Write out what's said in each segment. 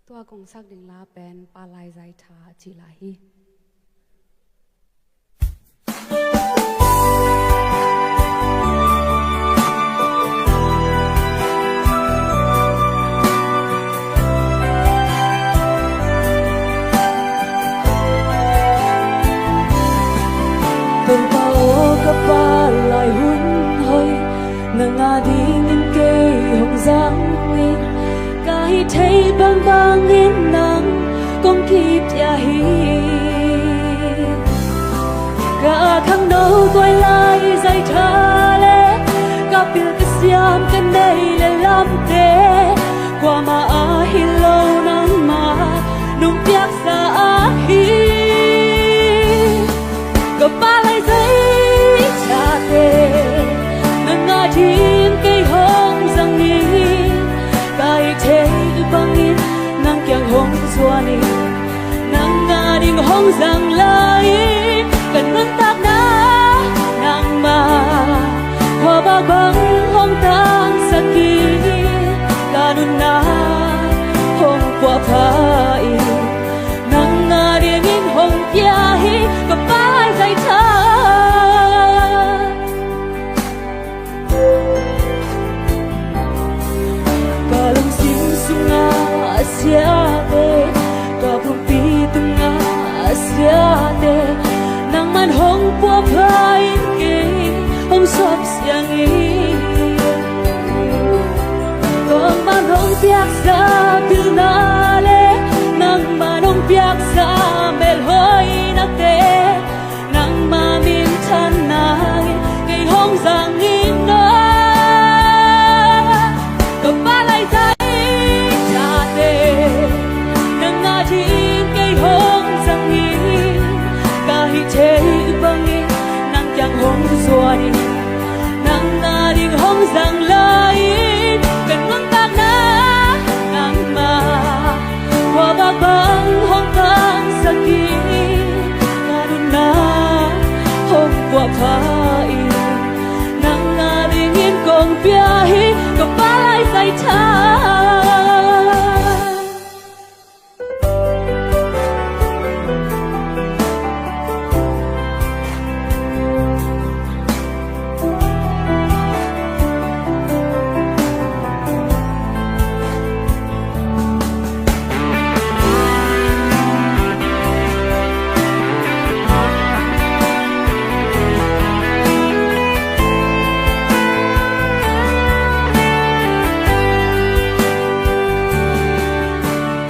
ตัวกงสักดิ่งลาเป็นปลาลายใจทาจิลาฮีtừng bao cấp ba lại hun hơi nàng ngà đi những cây hồng giang nghiêng cái thấy băng băng nghiêng nắng con kịp ya hi cả khang đâu quay lại dây thả lệ cả biểu cái xiêm cái đây là làm thế qua mà hi lâu nắng mà nung piak sa hi có ba lại giấy cha tê nâng ngã thiên cây hồng răng đi cái thế băng in nắng kiang hồng xua đi nắng ngã đình hồng răng lại cần nâng tạc ná nắng mà hoa ba băng hồng tang sakit kanun na hồng qua phai nắng ngã đình in hồng pia hi có ba dây thơ cả lòng xin sung ngã xia tê cả buồn pi tung ngã xia tê nang man hong qua phai kê hong sop xiang y con man hong piak sa bil na le nang man hong piak sa mel hoi na tê nang ma min than nang cây hong giang in na có ba lại dây cha tê nang ngã thiên cây hong giang in cả hi thế băng in nang chang hong xua đi nang ngã đình hong giang lại cần nâng bạc na nang mà hoa ba băng hong tang sakit karuna hong qua phai nang ngã đình in kong pia hi có ba lại dây thả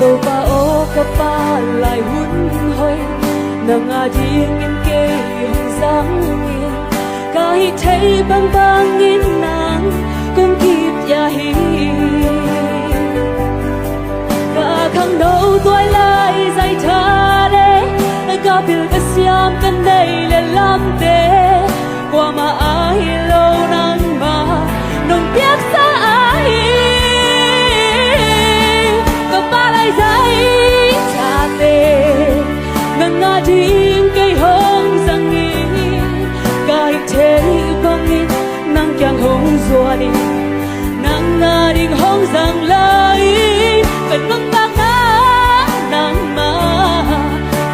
đâu ba ô cấp ba lại hun hơi nàng ngà thiên in kê hồng giang nghiêng cái thấy băng băng in nàng cũng kịp ya hi cả khang đâu quay lại dây thả lệ cả biểu cái xiêm cái đây là làm thế qua mà ai lâu nắng mà nồng tiếc xa ai ba lại giấy cha tê nâng ngã thiên cây hồng răng in cái thế băng in nắng chang hồng xua đi nắng ngã đình hồng răng lại cần nâng bạc ná nắng mà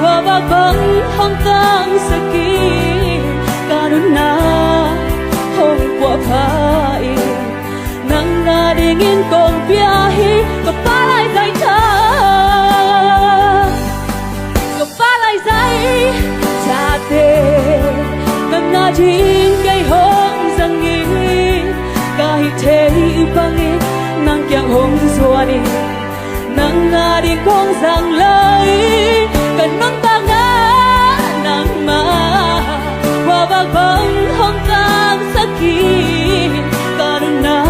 hoa ba băng hồng tang sakit karuna hồng qua phai nang ngã đình in kong pia hi có ba lại dây thơ có ba lại dây cha tê nang ngã thiên cây hồng răng in cái thế băng in nang kiang hồng xua đi nang ngã đình hồng răng lại cần nâng bạc ná nang mà hoa ba băng hồng tang sakit karuna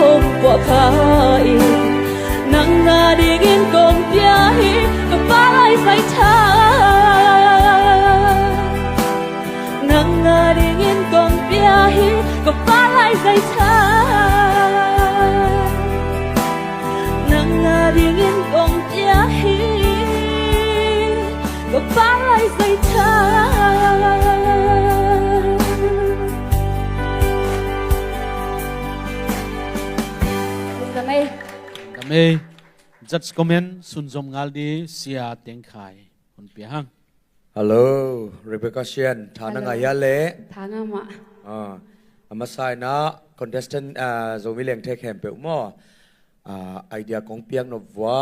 hong qua phai nang ngã đình in kong pia hi có ba lại dây thả nang ngã đình in kong pia hi có ba lại dây thả nang ngã đình in kong pia hi có ba lại dây thả Kami judge comment sun zom ngal di sia teng khai hun pi hang Hello, Rebecca Shen, Thana Ngayale. ทางามะ Amasai na contestant zomi leng take hem pe mo idea kong piang no wa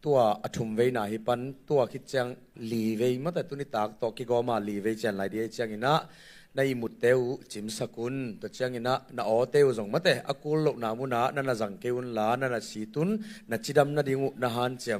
tua athum ve na hi pan tua khit chang li ve ma ta tuni tak to ki go ma li ve chan lai dia chang ina na i mut teu chim sakun to chang ina na o teu zong mate akul lo na mu na na jang keun la na si tun na chidam na dingu na han chem